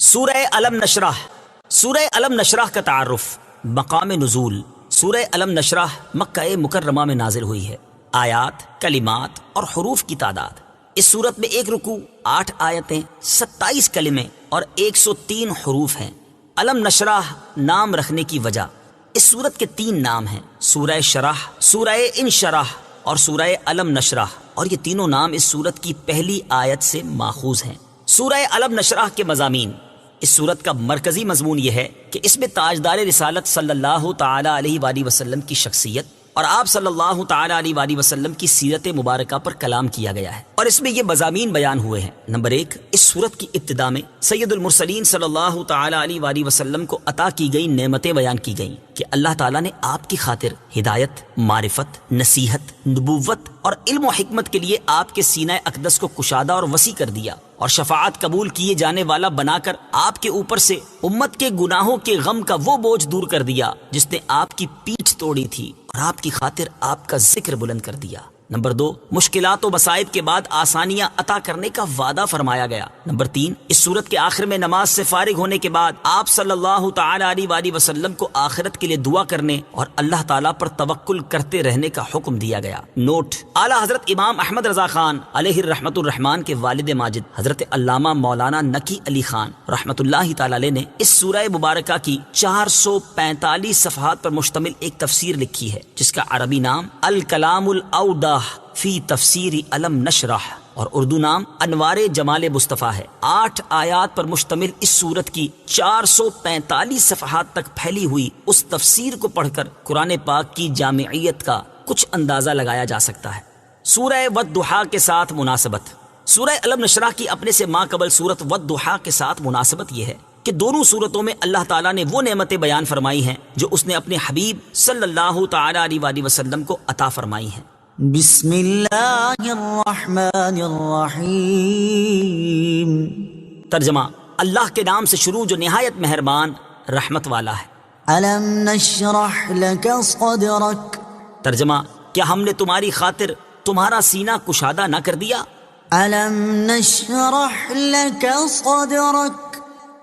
سورہ علم نشرح۔ سورہ علم نشرح کا تعارف، مقام نزول۔ سورہ علم نشرح مکہ مکرمہ میں نازل ہوئی ہے۔ آیات، کلمات اور حروف کی تعداد: اس صورت میں 1 رکوع، 8 آیتیں، 27 کلمے اور 103 حروف ہیں۔ علم نشرح نام رکھنے کی وجہ: اس صورت کے 3 نام ہیں، سورہ شرح، سورہ انشرح اور سورہ علم نشرح، اور یہ تینوں نام اس صورت کی پہلی آیت سے ماخوذ ہیں۔ سورہ علم نشرح کے مضامین: اس صورت کا مرکزی مضمون یہ ہے کہ اس میں تاجدار رسالت صلی اللہ تعالی علیہ وآلہ وسلم کی شخصیت اور آپ صلی اللہ تعالی علیہ وآلہ وسلم کی سیرت مبارکہ پر کلام کیا گیا ہے، اور اس میں یہ مضامین بیان ہوئے ہیں۔ نمبر 1، اس صورت کی ابتدا میں سید المرسلین صلی اللہ تعالی علیہ وآلہ وسلم کو عطا کی گئی نعمتیں بیان کی گئیں کہ اللہ تعالیٰ نے آپ کی خاطر ہدایت، معرفت، نصیحت، نبوت اور علم و حکمت کے لیے آپ کے سینہ اقدس کو کشادہ اور وسیع کر دیا، اور شفاعت قبول کیے جانے والا بنا کر آپ کے اوپر سے امت کے گناہوں کے غم کا وہ بوجھ دور کر دیا جس نے آپ کی پیٹھ توڑی تھی، اور آپ کی خاطر آپ کا ذکر بلند کر دیا۔ نمبر 2، مشکلات و مصائب کے بعد آسانیاں عطا کرنے کا وعدہ فرمایا گیا۔ نمبر 3، اس صورت کے آخر میں نماز سے فارغ ہونے کے بعد آپ صلی اللہ تعالی علیہ وآلہ وسلم کو آخرت کے لیے دعا کرنے اور اللہ تعالیٰ پر توکل کرتے رہنے کا حکم دیا گیا۔ نوٹ: اعلیٰ حضرت امام احمد رضا خان علیہ الرحمۃ الرحمان کے والد ماجد حضرت علامہ مولانا نقی علی خان رحمۃ اللہ تعالی علیہ نے اس سورہ مبارکہ کی 445 صفحات پر مشتمل ایک تفسیر لکھی ہے، جس کا عربی نام الکلام الاودح فی تفسیر علم نشرح اور اردو نام انوار جمال مصطفیٰ ہے۔ 8 آیات پر مشتمل اس سورت کی 445 صفحات تک پھیلی ہوئی اس تفسیر کو پڑھ کر قرآن پاک کی جامعیت کا کچھ اندازہ لگایا جا سکتا ہے۔ سورہ والضحیٰ کے ساتھ مناسبت: سورہ علم نشرح کی اپنے سے ماقبل سورت والضحیٰ کے ساتھ مناسبت یہ ہے کہ دونوں صورتوں میں اللہ تعالیٰ نے وہ نعمتیں بیان فرمائی ہیں جو اس نے اپنے حبیب صلی اللہ تعالی علیہ وآلہ وسلم کو عطا فرمائی ہیں۔ بسم اللہ الرحمن الرحیم۔ ترجمہ: اللہ کے نام سے شروع جو نہایت مہربان رحمت والا ہے۔ الم نشرح لک صدرک۔ ترجمہ: کیا ہم نے تمہاری خاطر تمہارا سینہ کشادہ نہ کر دیا؟ الم نشرح لک صدرک۔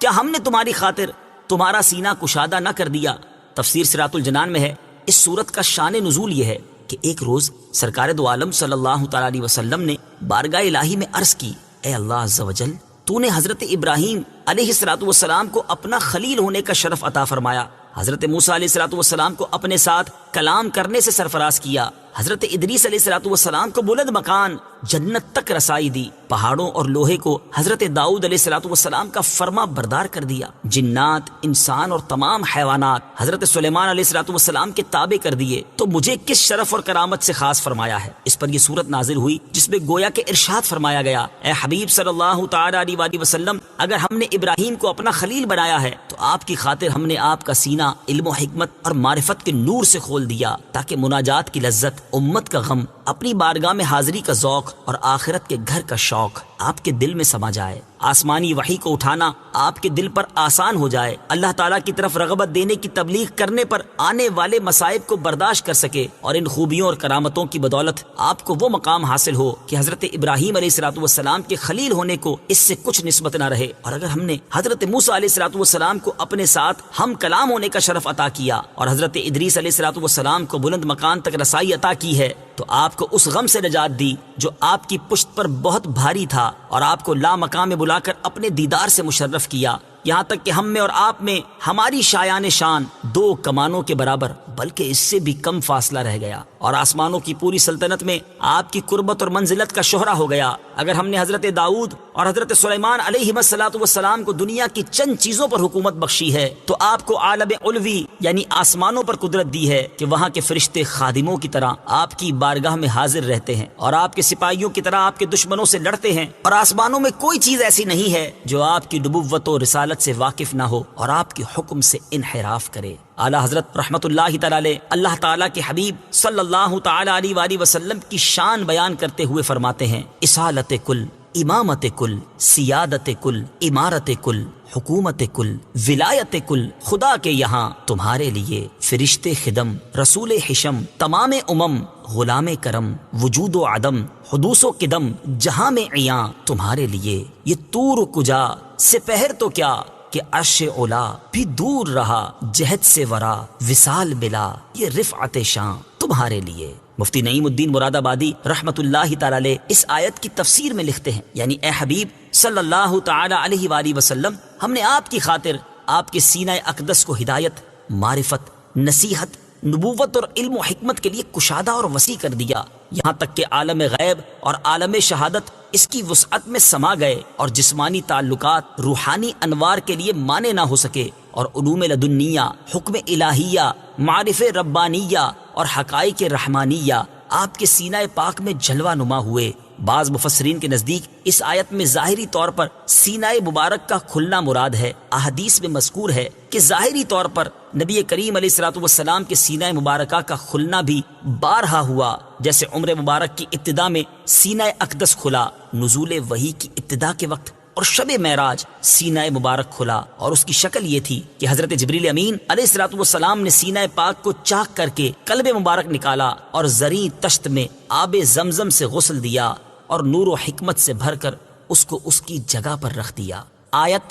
کیا ہم نے تمہاری خاطر تمہارا سینہ کشادہ نہ کر دیا؟ تفسیر صراط الجنان میں ہے، اس صورت کا شان نزول یہ ہے کہ ایک روز سرکار دو عالم صلی اللہ تعالی علیہ وسلم نے بارگاہ الہی میں عرض کی، اے اللہ عز و جل، تو نے حضرت ابراہیم علیہ السلام کو اپنا خلیل ہونے کا شرف عطا فرمایا، حضرت موسیٰ علیہ السلام کو اپنے ساتھ کلام کرنے سے سرفراز کیا، حضرت ادریس علیہ السلام کو بلند مکان جنت تک رسائی دی، پہاڑوں اور لوہے کو حضرت داؤد علیہ السلام کا فرما بردار کر دیا، جنات، انسان اور تمام حیوانات حضرت سلیمان علیہ السلام کے تابع کر دیے، تو مجھے کس شرف اور کرامت سے خاص فرمایا ہے؟ اس پر یہ صورت نازل ہوئی جس میں گویا کہ ارشاد فرمایا گیا، اے حبیب صلی اللہ تعالی علیہ وآلہ وسلم، اگر ہم نے ابراہیم کو اپنا خلیل بنایا ہے تو آپ کی خاطر ہم نے آپ کا سینہ علم و حکمت اور معرفت کے نور سے کھول دیا، تاکہ مناجات کی لذت، امت کا غم، اپنی بارگاہ میں حاضری کا ذوق اور آخرت کے گھر کا شوق آپ کے دل میں سما جائے، آسمانی وحی کو اٹھانا آپ کے دل پر آسان ہو جائے، اللہ تعالیٰ کی طرف رغبت دینے کی تبلیغ کرنے پر آنے والے مصائب کو برداشت کر سکے، اور ان خوبیوں اور کرامتوں کی بدولت آپ کو وہ مقام حاصل ہو کہ حضرت ابراہیم علیہ السلام کے خلیل ہونے کو اس سے کچھ نسبت نہ رہے۔ اور اگر ہم نے حضرت موسیٰ علیہ السلام کو اپنے ساتھ ہم کلام ہونے کا شرف عطا کیا اور حضرت ادریس علیہ السلام کو بلند مکان تک رسائی عطا کی ہے، تو آپ کو اس غم سے نجات دی جو آپ کی پشت پر بہت بھاری تھا، اور آپ کو لا مقام میں بلا کر اپنے دیدار سے مشرف کیا، یہاں تک کہ ہم میں اور آپ میں ہماری شایان شان 2 کمانوں کے برابر بلکہ اس سے بھی کم فاصلہ رہ گیا، اور آسمانوں کی پوری سلطنت میں آپ کی قربت اور منزلت کا شہرہ ہو گیا۔ اگر ہم نے حضرت داؤد اور حضرت سلیمان علیہ السلام کو دنیا کی چند چیزوں پر حکومت بخشی ہے، تو آپ کو عالم علوی یعنی آسمانوں پر قدرت دی ہے کہ وہاں کے فرشتے خادموں کی طرح آپ کی بارگاہ میں حاضر رہتے ہیں، اور آپ کے سپاہیوں کی طرح آپ کے دشمنوں سے لڑتے ہیں، اور آسمانوں میں کوئی چیز ایسی نہیں ہے جو آپ کی نبوت و رسالت سے واقف نہ ہو اور آپ کے حکم سے انحراف کرے۔ اعلیٰ حضرت رحمت اللہ تعالی علیہ اللہ تعالیٰ کے حبیب صلی اللہ تعالی علیہ وآلہ وسلم کی شان بیان کرتے ہوئے فرماتے ہیں، اصالت کل، امامت کل، سیادت کل، عمارت کل، حکومت کل، ولایت کل، خدا کے یہاں تمہارے لیے فرشتے خدم، رسول حشم، تمام امم، غلام کرم، وجود و عدم، حدوث و قدم، جہاں میں عیاں تمہارے لیے، یہ طور کجا، سپہر تو کیا، کہ عرش اولا بھی دور رہا جہد سے ورا وصال ملا یہ رفعت شان تمہارے لیے۔ مفتی نعیم الدین مراد آبادی رحمت اللہ تعالی علیہ اس آیت کی تفسیر میں لکھتے ہیں، یعنی اے حبیب صلی اللہ تعالی علیہ وآلہ وسلم، ہم نے آپ کی خاطر آپ کے سینہ اقدس کو ہدایت، معرفت، نصیحت، نبوت اور علم و حکمت کے لیے کشادہ اور وسیع کر دیا، یہاں تک کہ عالم غیب اور عالم شہادت اس کی وسعت میں سما گئے اور جسمانی تعلقات روحانی انوار کے لیے مانے نہ ہو سکے، اور علوم لدنیہ، حکم الہیہ، معارف ربانیہ اور حقائق رحمانیہ آپ کے سینہ پاک میں جلوہ نما ہوئے۔ بعض مفسرین کے نزدیک اس آیت میں ظاہری طور پر سینہ مبارک کا کھلنا مراد ہے۔ احادیث میں مذکور ہے کہ ظاہری طور پر نبی کریم علیہ الصلوۃ والسلام کے سینہ مبارکہ کا کھلنا بھی بارہا ہوا، جیسے عمر مبارک کی ابتدا میں سینہ اقدس کھلا، نزول وحی کی ابتدا کے وقت اور شب معراج سینہ مبارک کھلا، اور اس کی شکل یہ تھی کہ حضرت جبریل امین علیہ الصلوۃ والسلام نے سینہ پاک کو چاک کر کے قلب مبارک نکالا اور زریں تشت میں آب زمزم سے غسل دیا اور نور و حکمت سے بھر کر اس کو اس کی جگہ پر رکھ دیا۔ آیت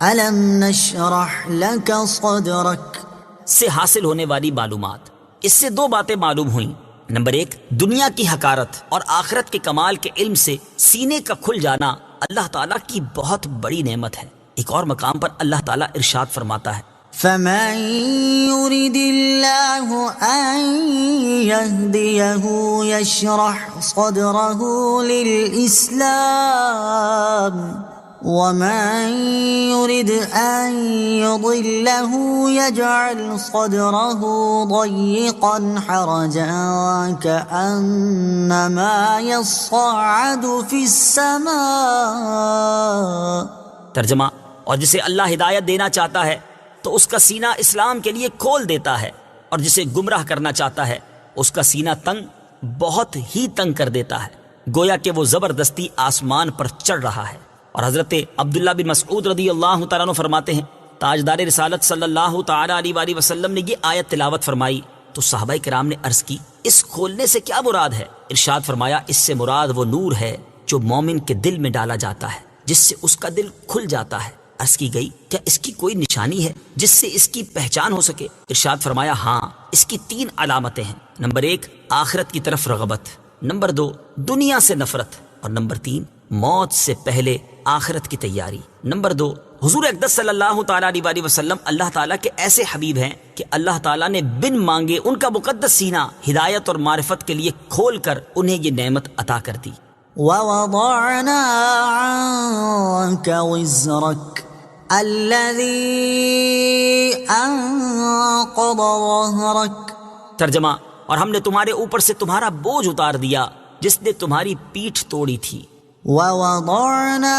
ألم نشرح لك صدرك سے حاصل ہونے والی معلومات، اس سے دو باتیں معلوم ہوئیں۔ نمبر ایک، دنیا کی حقارت اور آخرت کے کمال کے علم سے سینے کا کھل جانا اللہ تعالیٰ کی بہت بڑی نعمت ہے۔ ایک اور مقام پر اللہ تعالیٰ ارشاد فرماتا ہے، فمن يرد الله أن يهديه يشرح صدره للإسلام ومن يرد أن يضله يجعل صدره ضيقا حرجا كأنما يصعد في السماء۔ ترجمہ، اور جسے اللہ ہدایت دینا چاہتا ہے تو اس کا سینہ اسلام کے لیے کھول دیتا ہے، اور جسے گمراہ کرنا چاہتا ہے اس کا سینہ تنگ، بہت ہی تنگ کر دیتا ہے، گویا کہ وہ زبردستی آسمان پر چڑھ رہا ہے۔ اور حضرت عبداللہ بن مسعود رضی اللہ تعالیٰ عنہ فرماتے ہیں، تاجدار رسالت صلی اللہ تعالیٰ علیہ وآلہ وسلم نے یہ آیت تلاوت فرمائی تو صحابہ کرام نے عرض کی، اس کھولنے سے کیا مراد ہے؟ ارشاد فرمایا، اس سے مراد وہ نور ہے جو مومن کے دل میں ڈالا جاتا ہے، جس سے اس کا دل کھل جاتا ہے۔ عرض کی گئی، کیا اس کی کوئی نشانی ہے جس سے اس کی پہچان ہو سکے؟ ارشاد فرمایا، ہاں، اس کی 3 علامتیں ہیں۔ نمبر 1، آخرت کی طرف رغبت، نمبر 2، دنیا سے نفرت، اور نمبر 3، موت سے پہلے آخرت کی تیاری۔ نمبر 2، حضور اقدس صلی اللہ تعالیٰ علیہ وآلہ وسلم اللہ تعالیٰ کے ایسے حبیب ہیں کہ اللہ تعالیٰ نے بن مانگے ان کا مقدس سینہ ہدایت اور معرفت کے لیے کھول کر انہیں یہ نعمت عطا کر دی۔ ووضعنا عنك وزرك الذي أنقض ظهرك۔ ترجمہ، اور ہم نے تمہارے اوپر سے تمہارا بوجھ اتار دیا جس نے تمہاری پیٹھ توڑی تھی۔ ووضعنا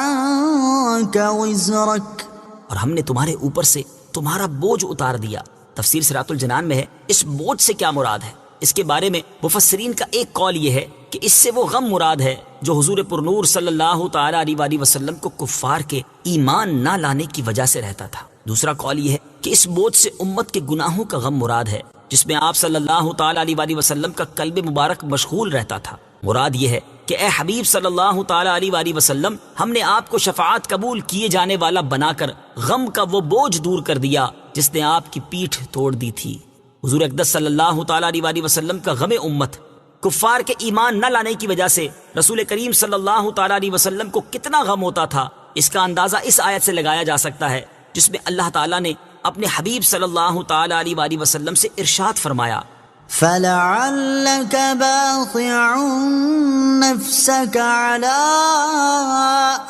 عنك وزرك، اور ہم نے تمہارے اوپر سے تمہارا بوجھ اتار دیا۔ تفسیر صراط الجنان میں ہے، اس بوجھ سے کیا مراد ہے؟ اس کے بارے میں مفسرین کا ایک قول یہ ہے کہ اس سے وہ غم مراد ہے جو حضور پرنور صلی اللہ تعالیٰ علیہ وآلہ وسلم کو کفار کے ایمان نہ لانے کی وجہ سے رہتا تھا۔ دوسرا قول یہ ہے کہ اس بوجھ سے امت کے گناہوں کا غم مراد ہے جس میں آپ صلی اللہ تعالیٰ علیہ وآلہ وسلم کا قلب مبارک مشغول رہتا تھا۔ مراد یہ ہے کہ اے حبیب صلی اللہ تعالیٰ علیہ وآلہ وسلم، ہم نے آپ کو شفاعت قبول کیے جانے والا بنا کر غم کا وہ بوجھ دور کر دیا جس نے آپ کی پیٹھ توڑ دی تھی۔ حضور اقدس صلی اللہ تعالیٰ علیہ وآلہ وسلم کا غم امت کفار کے ایمان نہ لانے کی وجہ سے رسول کریم صلی اللہ تعالیٰ علیہ وسلم کو کتنا غم ہوتا تھا، اس کا اندازہ اس آیت سے لگایا جا سکتا ہے جس میں اللہ تعالیٰ نے اپنے حبیب صلی اللہ تعالیٰ علیہ وآلہ وسلم سے ارشاد فرمایا، فلعلك باخع نفسك على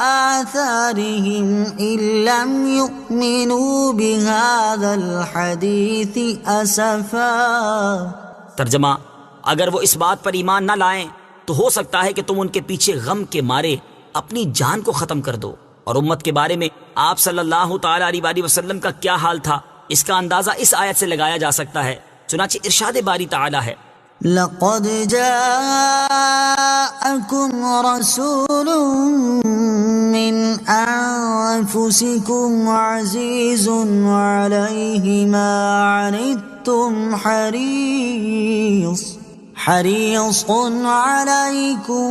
آثارهم إن لم يؤمنوا بهذا الحديث أسفا۔ ترجمہ، اگر وہ اس بات پر ایمان نہ لائیں تو ہو سکتا ہے کہ تم ان کے پیچھے غم کے مارے اپنی جان کو ختم کر دو۔ اور امت کے بارے میں آپ صلی اللہ تعالیٰ علیہ وآلہ وسلم کا کیا حال تھا، اس کا اندازہ اس آیت سے لگایا جا سکتا ہے۔ چنانچہ ارشاد باری تعالیٰ ہے، لقد جاءكم رسول من أنفسكم عزيز عليه ما عنتم حريص عليكم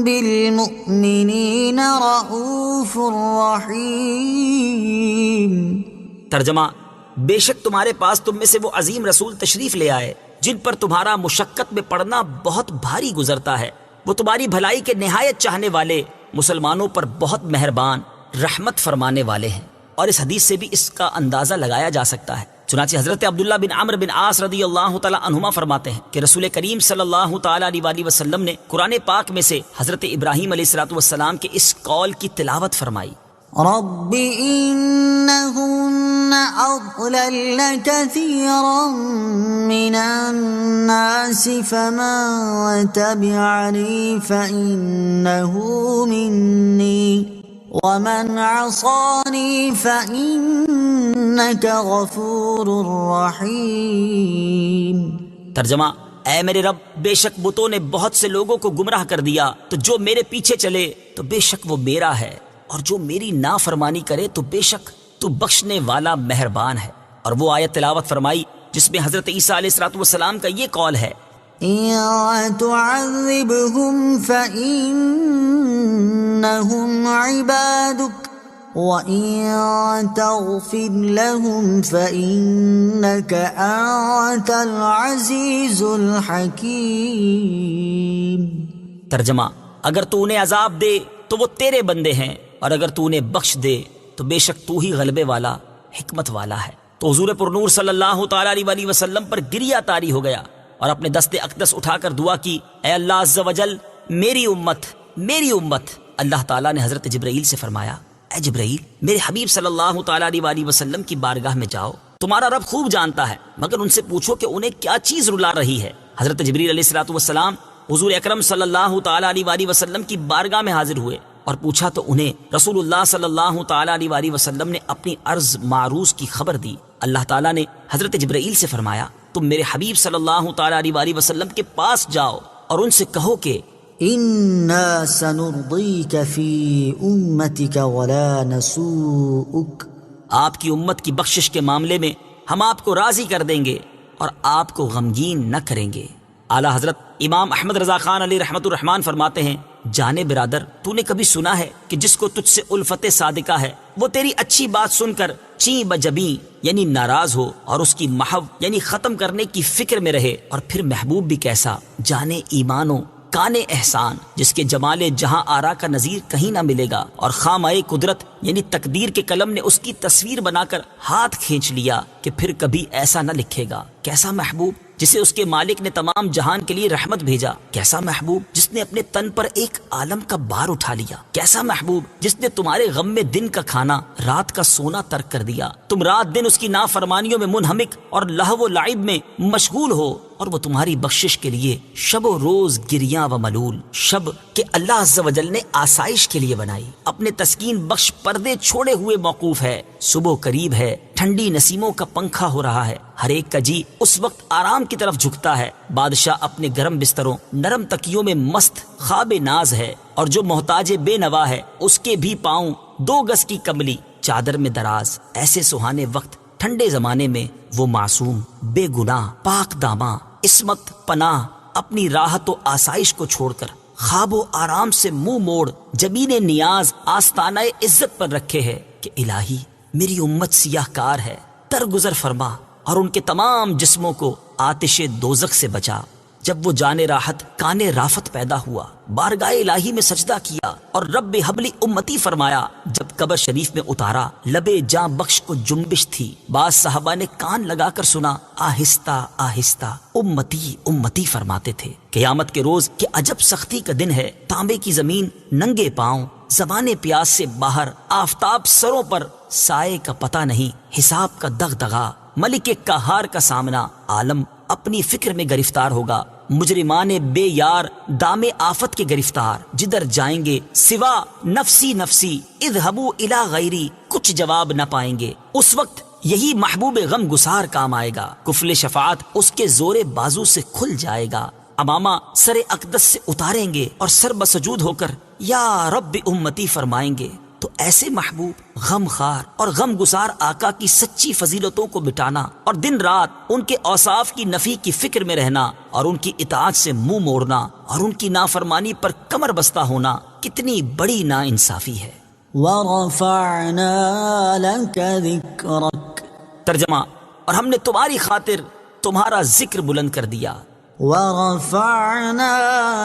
بالمؤمنين رؤوف رحيم۔ ترجمہ: بے شک تمہارے پاس تم میں سے وہ عظیم رسول تشریف لے آئے جن پر تمہارا مشقت میں پڑنا بہت بھاری گزرتا ہے، وہ تمہاری بھلائی کے نہایت چاہنے والے، مسلمانوں پر بہت مہربان، رحمت فرمانے والے ہیں۔ اور اس حدیث سے بھی اس کا اندازہ لگایا جا سکتا ہے۔ چنانچہ حضرت عبداللہ بن عمرو بن عاص رضی اللہ تعالی عنہما فرماتے ہیں کہ رسول کریم صلی اللہ تعالی علیہ وآلہ وسلم نے قرآن پاک میں سے حضرت ابراہیم علیہ السلام کے اس قول کی تلاوت فرمائی: رب إنهن أضللن كثيرا من الناس فمن تبعني فإنه مني ومن عصاني فإنك غفور رحيم۔ ترجمہ: اے میرے رب، بے شک بتوں نے بہت سے لوگوں کو گمراہ کر دیا، تو جو میرے پیچھے چلے تو بے شک وہ میرا ہے، اور جو میری نافرمانی کرے تو بے شک تو بخشنے والا مہربان ہے۔ اور وہ آیت تلاوت فرمائی جس میں حضرت عیسیٰ علیہ السلام کا یہ قول ہے: إن تعذبهم فإنهم عبادك وإن تغفر لهم فإنك أنت العزيز الحكيم۔ ترجمہ: اگر تو انہیں عذاب دے تو وہ تیرے بندے ہیں، اور اگر تو انہیں بخش دے تو بے شک تو ہی غلبے والا، حکمت والا ہے۔ تو حضور پر نور صلی اللہ تعالی علیہ وسلم پر گریہ طاری ہو گیا اور اپنے دست اقدس اٹھا کر دعا کی: اے اللہ عز و جل، میری امت، میری امت۔ اللہ تعالیٰ نے حضرت جبرائیل سے فرمایا: اے جبرائیل، میرے حبیب صلی اللہ تعالی علیہ وسلم کی بارگاہ میں جاؤ، تمہارا رب خوب جانتا ہے، مگر ان سے پوچھو کہ انہیں کیا چیز رلا رہی ہے۔ حضرت جبرائیل علیہ السلام حضور اکرم صلی اللہ تعالی علیہ وسلم کی بارگاہ میں حاضر ہوئے اور پوچھا تو انہیں رسول اللہ صلی اللہ تعالی علیہ وسلم نے اپنی عرض معروض کی خبر دی۔ اللہ تعالیٰ نے حضرت جبرائیل سے فرمایا: تم میرے حبیب صلی اللہ تعالی علیہ وسلم کے پاس جاؤ اور ان سے کہو کہ إنا سنرضيك في أمتك ولا نسوءك۔ آپ کی امت کی بخشش کے معاملے میں ہم آپ کو راضی کر دیں گے اور آپ کو غمگین نہ کریں گے۔ اعلیٰ حضرت امام احمد رضا خان علی رحمت الرحمان فرماتے ہیں: جانے برادر، تو نے کبھی سنا ہے کہ جس کو تجھ سے الفت صادقہ ہے وہ تیری اچھی بات سن کر چیں بجبیں یعنی ناراض ہو اور اس کی محو یعنی ختم کرنے کی فکر میں رہے؟ اور پھر محبوب بھی کیسا، جانے ایمانو کانے احسان، جس کے جمال جہاں آرا کا نظیر کہیں نہ ملے گا، اور خامۂ قدرت یعنی تقدیر کے قلم نے اس کی تصویر بنا کر ہاتھ کھینچ لیا کہ پھر کبھی ایسا نہ لکھے گا۔ کیسا محبوب جسے اس کے مالک نے تمام جہان کے لیے رحمت بھیجا، کیسا محبوب جس نے اپنے تن پر ایک عالم کا بار اٹھا لیا، کیسا محبوب جس نے تمہارے غم میں دن کا کھانا، رات کا سونا ترک کر دیا، تم رات دن اس کی نافرمانیوں میں منہمک اور لہو و لعب میں مشغول ہو، اور وہ تمہاری بخشش کے لیے شب و روز گریاں و ملول، شب کہ اللہ عز و جل نے آسائش کے لیے بنائی، اپنے تسکین بخش پردے چھوڑے ہوئے موقوف ہے، صبح قریب ہے، ٹھنڈی نسیموں کا پنکھا ہو رہا ہے، ہر ایک کا جی اس وقت آرام کی طرف جھکتا ہے، بادشاہ اپنے گرم بستروں، نرم تکیوں میں مست خواب ناز ہے، اور جو محتاج بے نوا ہے اس کے بھی پاؤں 2 گز کی کملی چادر میں دراز۔ ایسے سہانے وقت ٹھنڈے زمانے میں وہ معصوم، بے گناہ، پاک داماں، عصمت پناہ اپنی راحت و آسائش کو چھوڑ کر خواب و آرام سے منہ موڑ جبین نیاز آستانہ عزت پر رکھے ہے کہ الہی میری امت سیاہ کار ہے، درگزر فرما اور ان کے تمام جسموں کو آتش دوزخ سے بچا۔ جب وہ جانے راحت کانے رافت پیدا ہوا، بارگاہ الہی میں سجدہ کیا اور رب حبلی امتی فرمایا۔ جب قبر شریف میں اتارا، لبے جاں بخش کو جنبش تھی، بعض صحابہ نے کان لگا کر سنا، آہستہ آہستہ امتی امتی فرماتے تھے۔ قیامت کے روز کہ عجب سختی کا دن ہے، تانبے کی زمین، ننگے پاؤں، زبان پیاس سے باہر، آفتاب سروں پر، سائے کا پتہ نہیں، حساب کا دغدغہ، ملک قہار کا سامنا، عالم اپنی فکر میں گرفتار ہوگا، مجرمان بے یار دام آفت کے گرفتار، جدھر جائیں گے سوا نفسی نفسی اذهبوا الی غیری، کچھ جواب نہ پائیں گے۔ اس وقت یہی محبوب غم گسار کام آئے گا، کفل شفاعت اس کے زور بازو سے کھل جائے گا، امامہ سر اقدس سے اتاریں گے اور سر بسجود ہو کر یا رب امتی فرمائیں گے۔ تو ایسے محبوب غم خار اور غم گسار آقا کی سچی فضیلتوں کو مٹانا اور دن رات ان کے اوصاف کی نفی کی فکر میں رہنا اور ان کی اطاعت سے منہ موڑنا اور ان کی نافرمانی پر کمر بستہ ہونا کتنی بڑی نا انصافی ہے۔ وَرَفَعْنَا لَكَ ذِكْرَكَ ترجمہ، اور ہم نے تمہاری خاطر تمہارا ذکر بلند کر دیا، ورفعنا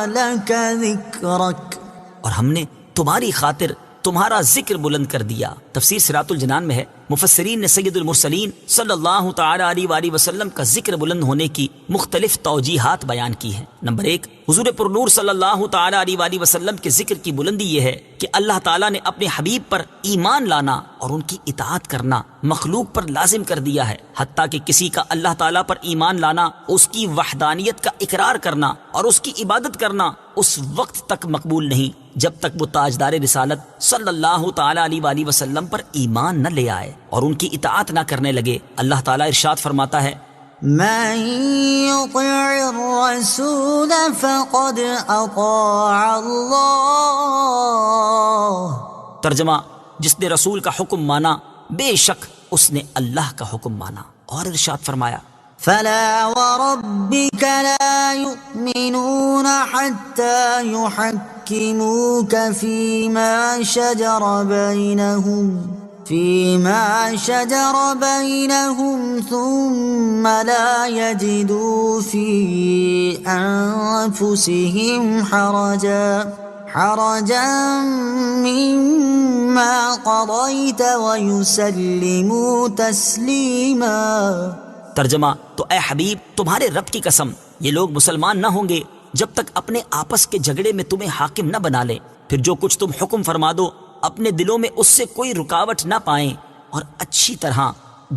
لك ذكرك، اور ہم نے تمہاری خاطر تمہارا ذکر بلند کر دیا۔ تفسیر صراط الجنان میں ہے، مفسرین نے سید المرسلین صلی اللہ تعالی علیہ وآلہ وسلم کا ذکر بلند ہونے کی مختلف توجیحات بیان کی ہیں۔ نمبر 1، حضور پرنور صلی اللہ تعالی علیہ وآلہ وسلم کے ذکر کی بلندی یہ ہے کہ اللہ تعالیٰ نے اپنے حبیب پر ایمان لانا اور ان کی اطاعت کرنا مخلوق پر لازم کر دیا ہے، حتیٰ کہ کسی کا اللہ تعالیٰ پر ایمان لانا، اس کی وحدانیت کا اقرار کرنا اور اس کی عبادت کرنا اس وقت تک مقبول نہیں جب تک وہ تاجدار رسالت صلی اللہ تعالی علیہ وآلہ وسلم پر ایمان نہ لے آئے اور ان کی اطاعت نہ کرنے لگے۔ اللہ تعالیٰ ارشاد فرماتا ہے، من يطع الرسول فقد اطاع اللہ، ترجمہ، جس نے رسول کا حکم مانا بے شک اس نے اللہ کا حکم مانا۔ اور ارشاد فرمایا، فلا وربك لا يؤمنون حتى يحكموك فيما شجر بينهم ثم لا يجدوا في أنفسهم حرجا مما قضيت ويسلموا تسليما۔ ترجمہ، تو اے حبیب تمہارے رب کی قسم، یہ لوگ مسلمان نہ ہوں گے جب تک اپنے آپس کے جھگڑے میں تمہیں حاکم نہ بنا لیں، پھر جو کچھ تم حکم فرما دو اپنے دلوں میں اس سے کوئی رکاوٹ نہ پائیں اور اچھی طرح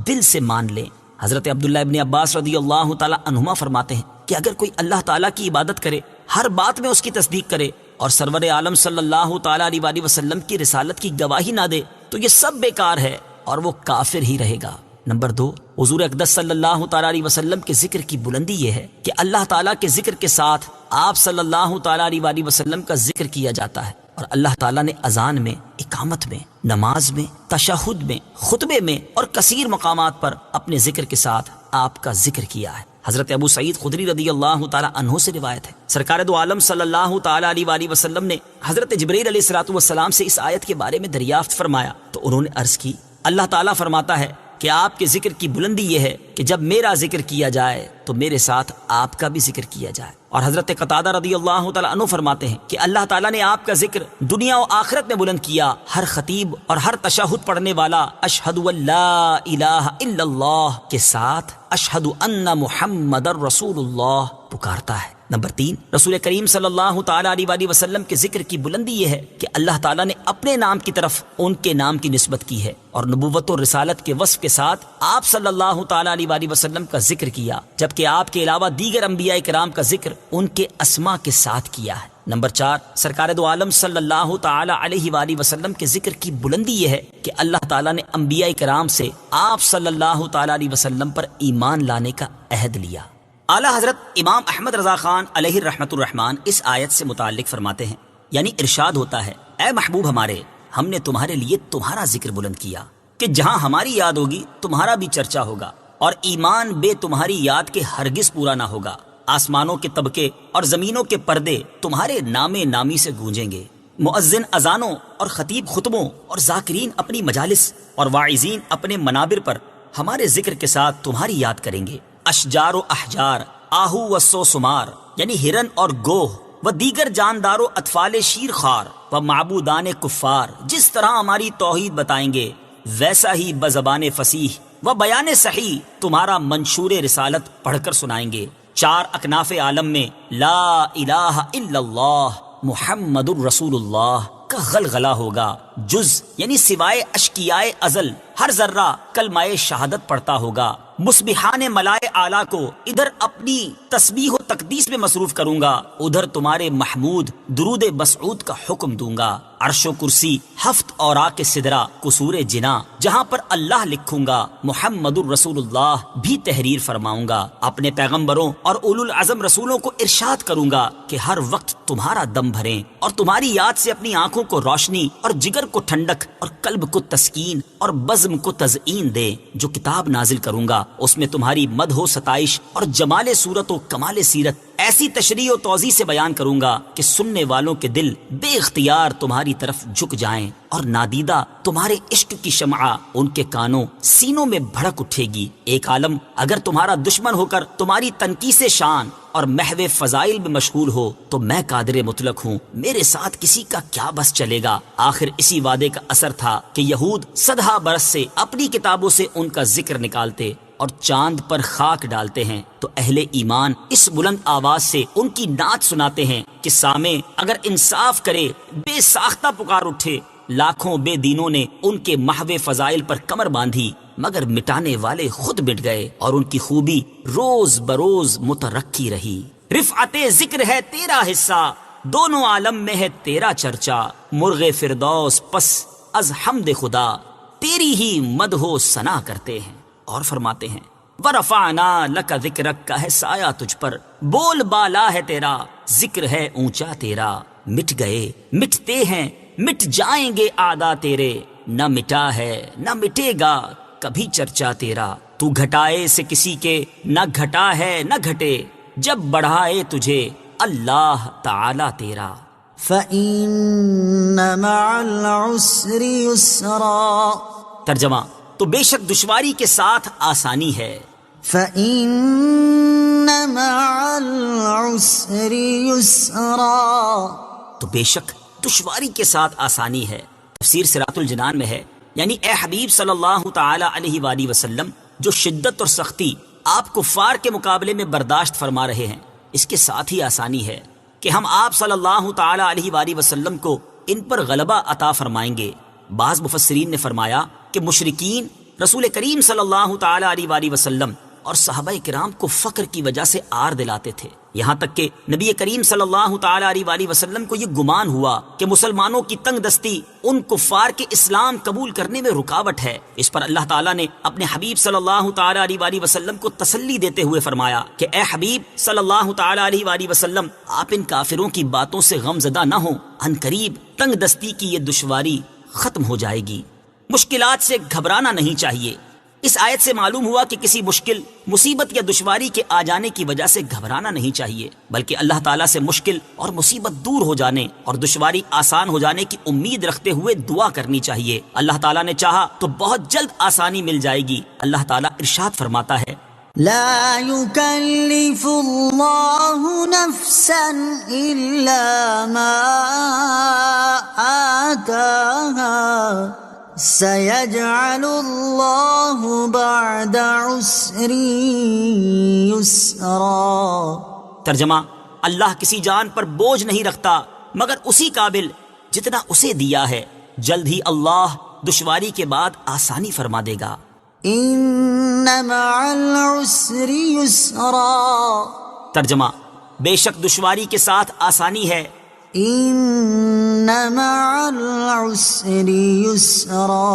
دل سے مان لیں۔ حضرت عبداللہ ابن عباس رضی اللہ تعالی عنہما فرماتے ہیں کہ اگر کوئی اللہ تعالیٰ کی عبادت کرے، ہر بات میں اس کی تصدیق کرے اور سرور عالم صلی اللہ تعالی علیہ وآلہ وسلم کی رسالت کی گواہی نہ دے تو یہ سب بیکار ہے اور وہ کافر ہی رہے گا۔ نمبر 2، حضور اقدس صلی اللہ تعالی علیہ وسلم کے ذکر کی بلندی یہ ہے کہ اللہ تعالیٰ کے ذکر کے ساتھ آپ صلی اللہ تعالی علیہ وآلہ وسلم کا ذکر کیا جاتا ہے، اور اللہ تعالیٰ نے اذان میں، اقامت میں، نماز میں، تشہد میں، خطبے میں اور کثیر مقامات پر اپنے ذکر کے ساتھ آپ کا ذکر کیا ہے۔ حضرت ابو سعید خدری رضی اللہ تعالی عنہ سے روایت ہے، سرکار دو عالم صلی اللہ تعالی علیہ وآلہ وسلم نے حضرت جبرائیل علیہ السلام سے اس آیت کے بارے میں دریافت فرمایا تو انہوں نے عرض کی، اللہ تعالیٰ فرماتا ہے کہ آپ کے ذکر کی بلندی یہ ہے کہ جب میرا ذکر کیا جائے تو میرے ساتھ آپ کا بھی ذکر کیا جائے۔ اور حضرت قتادہ رضی اللہ تعالیٰ عنہ فرماتے ہیں کہ اللہ تعالیٰ نے آپ کا ذکر دنیا و آخرت میں بلند کیا، ہر خطیب اور ہر تشہد پڑھنے والا اشہد ان لا الہ الا اللہ کے ساتھ اشہد ان محمد رسول اللہ پکارتا ہے۔ نمبر 3، رسول کریم صلی اللہ تعالی علیہ وآلہ وسلم کے ذکر کی بلندی یہ ہے کہ اللہ تعالیٰ نے اپنے نام کی طرف ان کے نام کی نسبت کی ہے اور نبوت و رسالت کے وصف کے ساتھ آپ صلی اللہ تعالی علیہ وآلہ وسلم کا ذکر کیا، جبکہ آپ کے علاوہ دیگر انبیاء کرام کا ذکر ان کے اسماء کے ساتھ کیا ہے۔ نمبر 4، سرکار دو عالم صلی اللہ تعالی علیہ وآلہ وسلم کے ذکر کی بلندی یہ ہے کہ اللہ تعالیٰ نے انبیاء کرام سے آپ صلی اللہ تعالی علیہ وسلم پر ایمان لانے کا عہد لیا۔ اعلیٰ حضرت امام احمد رضا خان علیہ الرحمۃ الرحمان اس آیت سے متعلق فرماتے ہیں، یعنی ارشاد ہوتا ہے، اے محبوب ہمارے، ہم نے تمہارے لیے تمہارا ذکر بلند کیا کہ جہاں ہماری یاد ہوگی تمہارا بھی چرچا ہوگا، اور ایمان بے تمہاری یاد کے ہرگز پورا نہ ہوگا۔ آسمانوں کے طبقے اور زمینوں کے پردے تمہارے نام نامی سے گونجیں گے، مؤذن اذانوں اور خطیب خطبوں اور ذاکرین اپنی مجالس اور واعظین اپنے منابر پر ہمارے ذکر کے ساتھ تمہاری یاد کریں گے۔ اشجار و احجار، آہو و سو سمار یعنی ہرن اور گوہ و دیگر جاندار و اطفال شیر خار و معبودان کفار جس طرح ہماری توحید بتائیں گے، ویسا ہی بزبان فصیح و بیان صحیح تمہارا منشور رسالت پڑھ کر سنائیں گے۔ 4 اکناف عالم میں لا الہ الا اللہ محمد الرسول اللہ کا غلغلہ ہوگا، جز یعنی سوائے اشکیائے ازل ہر ذرہ کلمہ شہادت پڑھتا ہوگا۔ مسبحان ملائے اعلیٰ کو ادھر اپنی تسبیح و تقدیس میں مصروف کروں گا، ادھر تمہارے محمود درود مسعود کا حکم دوں گا۔ عرش و کرسی، ہفت اوراق سدرہ، قصور جنا جہاں پر اللہ لکھوں گا، محمد الرسول اللہ بھی تحریر فرماؤں گا۔ اپنے پیغمبروں اور اولو العزم رسولوں کو ارشاد کروں گا کہ ہر وقت تمہارا دم بھریں اور تمہاری یاد سے اپنی آنکھوں کو روشنی اور جگر کو ٹھنڈک اور قلب کو تسکین اور بزم کو تزئین دے۔ جو کتاب نازل کروں گا اس میں تمہاری مدح و ستائش اور جمال صورت و کمال سیرت ایسی تشریح و توضیح سے بیان کروں گا کہ سننے والوں کے دل بے اختیار تمہاری طرف جھک جائیں اور نادیدہ تمہارے عشق کی شمعہ ان کے کانوں سینوں میں بھڑک اٹھے گی۔ ایک عالم اگر تمہارا دشمن ہو کر تمہاری تنقیص شان اور محو فضائل میں مشغول ہو تو میں قادر مطلق ہوں، میرے ساتھ کسی کا کیا بس چلے گا۔ آخر اسی وعدے کا اثر تھا کہ یہود صدہا برس سے اپنی کتابوں سے ان کا ذکر نکالتے اور چاند پر خاک ڈالتے ہیں، تو اہل ایمان اس بلند آواز سے ان کی نعت سناتے ہیں کہ سامع اگر انصاف کرے، بے ساختہ پکار اٹھے۔ لاکھوں بے دینوں نے ان کے محو فضائل پر کمر باندھی، مگر مٹانے والے خود مٹ گئے اور ان کی خوبی روز بروز مترقی رہی۔ رفعت ذکر ہے تیرا حصہ، دونوں عالم میں ہے تیرا چرچا، مرغ فردوس پس از حمد خدا، تیری ہی مدح و ثنا کرتے ہیں۔ اور فرماتے ہیں وَرَفَعْنَا لَكَ ذِكْرَكَ کا ہے سایہ تجھ پر، بول بالا ہے تیرا، ذکر ہے اونچا تیرا۔ مٹ گئے، مٹتے ہیں، مٹ جائیں گے اعداء تیرے، نہ مٹا ہے نہ مٹے گا کبھی چرچا تیرا۔ تو گھٹائے سے کسی کے نہ گھٹا ہے نہ گھٹے، جب بڑھائے تجھے اللہ تعالی تیرا۔ فَإِنَّ مَعَ الْعُسْرِ يُسْرًا، ترجمہ تو بے شک دشواری کے ساتھ آسانی ہے۔ فَإِنَّ مَعَ الْعُسْرِ يُسْرًا، تو بے شک دشواری کے ساتھ آسانی ہے۔ تفسیر صراط الجنان میں ہے، یعنی اے حبیب صلی اللہ تعالی علیہ وآلہ وسلم، جو شدت اور سختی آپ کفار کے مقابلے میں برداشت فرما رہے ہیں، اس کے ساتھ ہی آسانی ہے کہ ہم آپ صلی اللہ تعالی علیہ وآلہ وسلم کو ان پر غلبہ عطا فرمائیں گے۔ بعض مفسرین نے فرمایا کہ مشرکین رسول کریم صلی اللہ تعالی علیہ وآلہ وسلم اور صحابہ کرام کو فقر کی وجہ سے آر دلاتے تھے، یہاں تک کہ نبی کریم صلی اللہ تعالی علیہ وآلہ وسلم کو یہ گمان ہوا کہ مسلمانوں کی تنگ دستی ان کفار کے اسلام قبول کرنے میں رکاوٹ ہے۔ اس پر اللہ تعالیٰ نے اپنے حبیب صلی اللہ تعالی علیہ وآلہ وسلم کو تسلی دیتے ہوئے فرمایا کہ اے حبیب صلی اللہ تعالی علیہ وآلہ وسلم، آپ ان کافروں کی باتوں سے غم زدہ نہ ہوں، عن قریب تنگ دستی کی یہ دشواری ختم ہو جائے گی۔ مشکلات سے گھبرانا نہیں چاہیے۔ اس آیت سے معلوم ہوا کہ کسی مشکل، مصیبت یا دشواری کے آ جانے کی وجہ سے گھبرانا نہیں چاہیے، بلکہ اللہ تعالیٰ سے مشکل اور مصیبت دور ہو جانے اور دشواری آسان ہو جانے کی امید رکھتے ہوئے دعا کرنی چاہیے۔ اللہ تعالیٰ نے چاہا تو بہت جلد آسانی مل جائے گی۔ اللہ تعالیٰ ارشاد فرماتا ہے لا يكلف الله نفسا إلا ما آتاها سيجعل الله بعد عسر يسرا۔ ترجمہ اللہ کسی جان پر بوجھ نہیں رکھتا مگر اسی قابل جتنا اسے دیا ہے، جلد ہی اللہ دشواری کے بعد آسانی فرما دے گا۔ ان مع العسر يسرا، ترجمہ بے شک دشواری کے ساتھ آسانی ہے۔ ان مع العسر يسرا،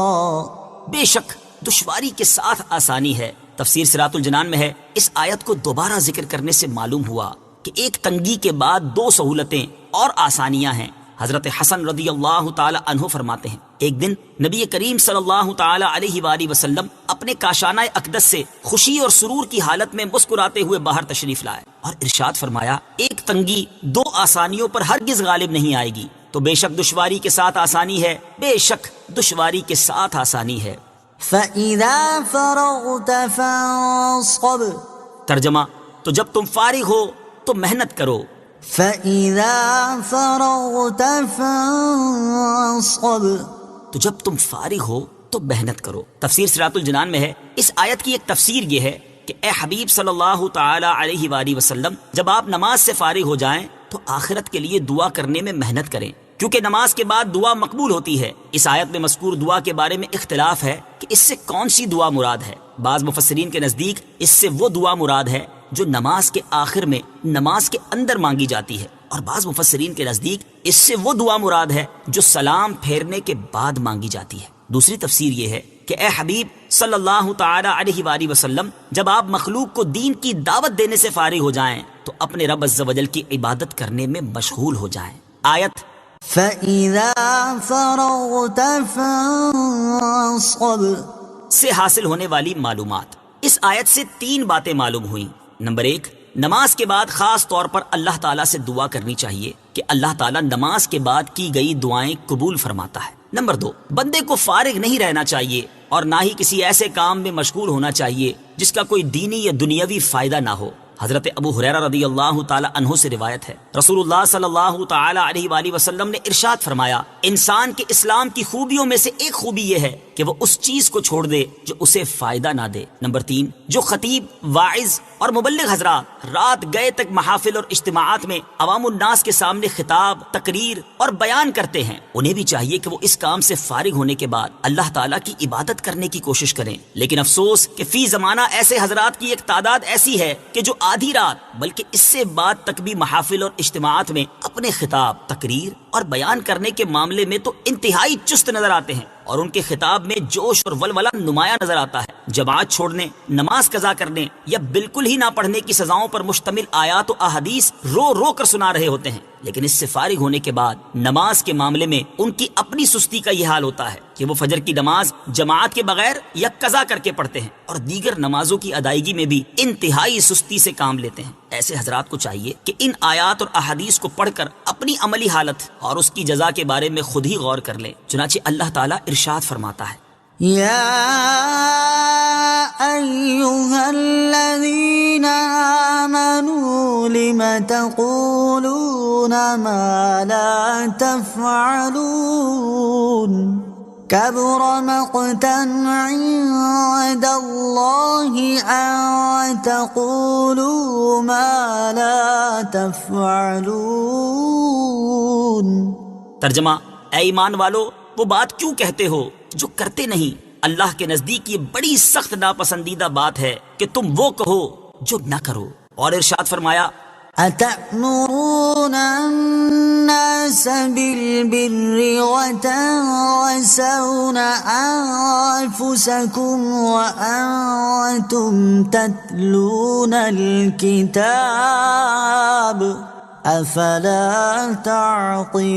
بے شک دشواری کے ساتھ آسانی ہے۔ تفسیر صراط الجنان میں ہے، اس آیت کو دوبارہ ذکر کرنے سے معلوم ہوا کہ ایک تنگی کے بعد دو سہولتیں اور آسانیاں ہیں۔ حضرت حسن رضی اللہ تعالی عنہ فرماتے ہیں، ایک دن نبی کریم صلی اللہ تعالی علیہ وآلہ وسلم اپنے کاشانہ اقدس سے خوشی اور سرور کی حالت میں مسکراتے ہوئے باہر تشریف لائے اور ارشاد فرمایا، ایک تنگی دو آسانیوں پر ہرگز غالب نہیں آئے گی، تو بے شک دشواری کے ساتھ آسانی ہے، بے شک دشواری کے ساتھ آسانی ہے۔ فَإِذَا فَرَغْتَ فَانصَبْ، ترجمہ تو جب تم فارغ ہو تو محنت کرو۔ فَإِذَا فَرَغْتَ فَانصَبْ، تو جب تم فارغ ہو تو محنت کرو۔ تفسیر صراط الجنان میں ہے، اس آیت کی ایک تفسیر یہ ہے کہ اے حبیب صلی اللہ تعالی علیہ وآلہ وسلم، جب آپ نماز سے فارغ ہو جائیں تو آخرت کے لیے دعا کرنے میں محنت کریں، کیونکہ نماز کے بعد دعا مقبول ہوتی ہے۔ اس آیت میں مذکور دعا کے بارے میں اختلاف ہے کہ اس سے کون سی دعا مراد ہے۔ بعض مفسرین کے نزدیک اس سے وہ دعا مراد ہے جو نماز کے آخر میں نماز کے اندر مانگی جاتی ہے، اور بعض مفسرین کے نزدیک اس سے وہ دعا مراد ہے جو سلام پھیرنے کے بعد مانگی جاتی ہے۔ دوسری تفسیر یہ ہے کہ اے حبیب صلی اللہ تعالی علیہ وآلہ وسلم، جب آپ مخلوق کو دین کی دعوت دینے سے فارغ ہو جائیں تو اپنے رب عز و جل کی عبادت کرنے میں مشغول ہو جائیں۔ آیت فَإِذَا فَرَغْتَ فَانصَبْ سے حاصل ہونے والی معلومات۔ اس آیت سے تین باتیں معلوم ہوئیں۔ نمبر ایک، نماز کے بعد خاص طور پر اللہ تعالیٰ سے دعا کرنی چاہیے کہ اللہ تعالیٰ نماز کے بعد کی گئی دعائیں قبول فرماتا ہے۔ نمبر 2، بندے کو فارغ نہیں رہنا چاہیے اور نہ ہی کسی ایسے کام میں مشغول ہونا چاہیے جس کا کوئی دینی یا دنیاوی فائدہ نہ ہو۔ حضرت ابو ہریرہ رضی اللہ تعالی عنہ سے روایت ہے، رسول اللہ صلی اللہ تعالی علیہ وآلہ وسلم نے ارشاد فرمایا، انسان کے اسلام کی خوبیوں میں سے ایک خوبی یہ ہے کہ وہ اس چیز کو چھوڑ دے جو اسے فائدہ نہ دے۔ نمبر 3، جو خطیب، واعظ اور مبلغ حضرات رات گئے تک محافل اور اجتماعات میں عوام الناس کے سامنے خطاب، تقریر اور بیان کرتے ہیں، انہیں بھی چاہیے کہ وہ اس کام سے فارغ ہونے کے بعد اللہ تعالیٰ کی عبادت کرنے کی کوشش کریں۔ لیکن افسوس کہ فی زمانہ ایسے حضرات کی ایک تعداد ایسی ہے کہ جو آدھی رات بلکہ اس سے بعد تک بھی محافل اور اجتماعات میں اپنے خطاب، تقریر اور بیان کرنے کے معاملے میں تو انتہائی چست نظر آتے ہیں اور ان کے خطاب میں جوش اور ولولہ نمایاں نظر آتا ہے۔ جماعت چھوڑنے، نماز قضا کرنے یا بالکل ہی نہ پڑھنے کی سزاؤں پر مشتمل آیات و احادیث رو رو کر سنا رہے ہوتے ہیں، لیکن اس سے فارغ ہونے کے بعد نماز کے معاملے میں ان کی اپنی سستی کا یہ حال ہوتا ہے کہ وہ فجر کی نماز جماعت کے بغیر یا قضا کر کے پڑھتے ہیں اور دیگر نمازوں کی ادائیگی میں بھی انتہائی سستی سے کام لیتے ہیں۔ ایسے حضرات کو چاہیے کہ ان آیات اور احادیث کو پڑھ کر اپنی عملی حالت اور اس کی جزا کے بارے میں خود ہی غور کر لیں۔ چنانچہ اللہ تعالیٰ ارشاد فرماتا ہے، يا أيها الذين آمنوا لم تقولون ما لا تفعلون كبر مقتا عند الله أن تقولوا ما لا تفعلون۔ ترجمہ، اے ایمان والو، وہ بات کیوں کہتے ہو جو کرتے نہیں؟ اللہ کے نزدیک یہ بڑی سخت ناپسندیدہ بات ہے کہ تم وہ کہو جو نہ کرو۔ اور ارشاد فرمایا، أتأمرون الناس بالبر وتنسون أنفسكم وأنتم تتلون الكتاب أفلا تعقلون۔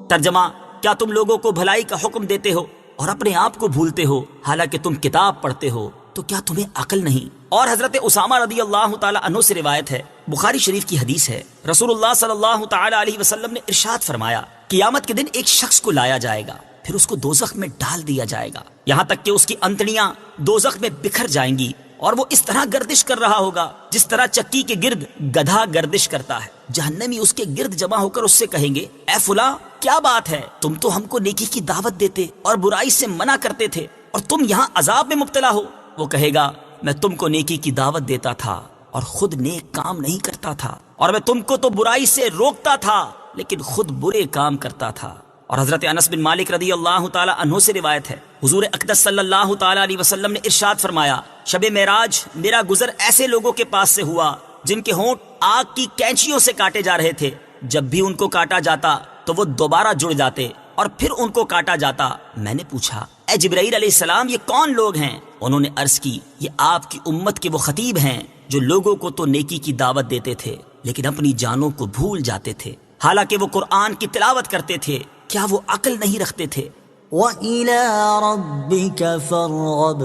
ترجمہ، کیا تم لوگوں کو بھلائی کا حکم دیتے ہو اور اپنے آپ کو بھولتے ہو حالانکہ تم کتاب پڑھتے ہو؟ تو کیا تمہیں عقل نہیں؟ اور حضرت اسامہ رضی اللہ تعالی عنہ سے روایت ہے، بخاری شریف کی حدیث ہے، رسول اللہ صلی اللہ تعالی علیہ وسلم نے ارشاد فرمایا، قیامت کے دن ایک شخص کو لایا جائے گا، پھر اس کو دوزخ میں ڈال دیا جائے گا، یہاں تک کہ اس کی انتڑیاں دوزخ میں بکھر جائیں گی اور وہ اس طرح گردش کر رہا ہوگا جس طرح چکی کے گرد گدھا گردش کرتا ہے۔ جہنمی اس کے گرد جمع ہو کر اس سے کہیں گے، اے فلاں، کیا بات ہے؟ تم تو ہم کو نیکی کی دعوت دیتے اور برائی سے منع کرتے تھے اور تم یہاں عذاب میں مبتلا ہو۔ وہ کہے گا، میں تم کو نیکی کی دعوت دیتا تھا اور خود نیک کام نہیں کرتا تھا، اور میں تم کو تو برائی سے روکتا تھا لیکن خود برے کام کرتا تھا۔ اور حضرت انس بن مالک رضی اللہ تعالی عنہ سے روایت ہے، حضور اقدس صلی اللہ تعالی علیہ وسلم نے ارشاد فرمایا، شب معراج میرا گزر ایسے لوگوں کے پاس سے ہوا جن کے ہونٹ آگ کی کینچیوں سے کاٹے جا رہے تھے، جب بھی ان کو کاٹا جاتا تو وہ دوبارہ جڑ جاتے اور پھر ان کو کاٹا جاتا۔ میں نے پوچھا، اے جبرائیل علیہ السلام، یہ کون لوگ ہیں؟ انہوں نے عرض کی، یہ آپ کی امت کے وہ خطیب ہیں جو لوگوں کو تو نیکی کی دعوت دیتے تھے لیکن اپنی جانوں کو بھول جاتے تھے، حالانکہ وہ قرآن کی تلاوت کرتے تھے، کیا وہ عقل نہیں رکھتے تھے؟ وَإِلَىٰ رَبِّكَ فَارْغَب۔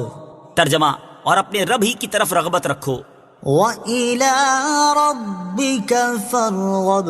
ترجمہ، اور اپنے رب ہی کی طرف رغبت رکھو۔ وَإِلَىٰ رَبِّكَ فَارْغَب،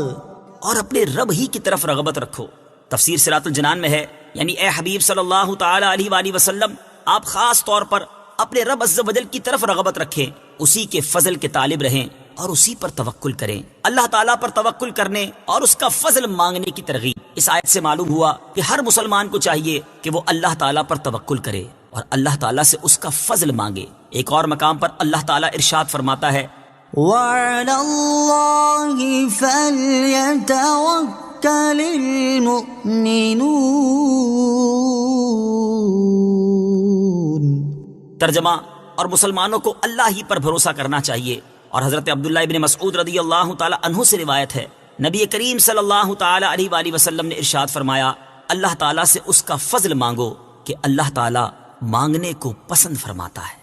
اور اپنے رب ہی کی طرف رغبت رکھو۔ تفسیر صراط الجنان میں ہے، یعنی اے حبیب صلی اللہ تعالی علیہ وآلہ وسلم، آپ خاص طور پر اپنے رب عز و جل کی طرف رغبت رکھیں، اسی کے فضل کے طالب رہیں اور اسی پر توکل کریں۔ اللہ تعالیٰ پر توکل کرنے اور اس کا فضل مانگنے کی ترغیب اس آیت سے معلوم ہوا کہ ہر مسلمان کو چاہیے کہ وہ اللہ تعالیٰ پر توکل کرے اور اللہ تعالیٰ سے اس کا فضل مانگے۔ ایک اور مقام پر اللہ تعالیٰ ارشاد فرماتا ہے، وَعَلَى اللَّهِ فَلْيَتَوَكَّلِ الْمُؤْمِنُونَ۔ ترجمہ، اور مسلمانوں کو اللہ ہی پر بھروسہ کرنا چاہیے۔ اور حضرت عبداللہ ابن مسعود رضی اللہ تعالی عنہ سے روایت ہے، نبی کریم صلی اللہ تعالی علیہ وآلہ وسلم نے ارشاد فرمایا، اللہ تعالیٰ سے اس کا فضل مانگو کہ اللہ تعالیٰ مانگنے کو پسند فرماتا ہے۔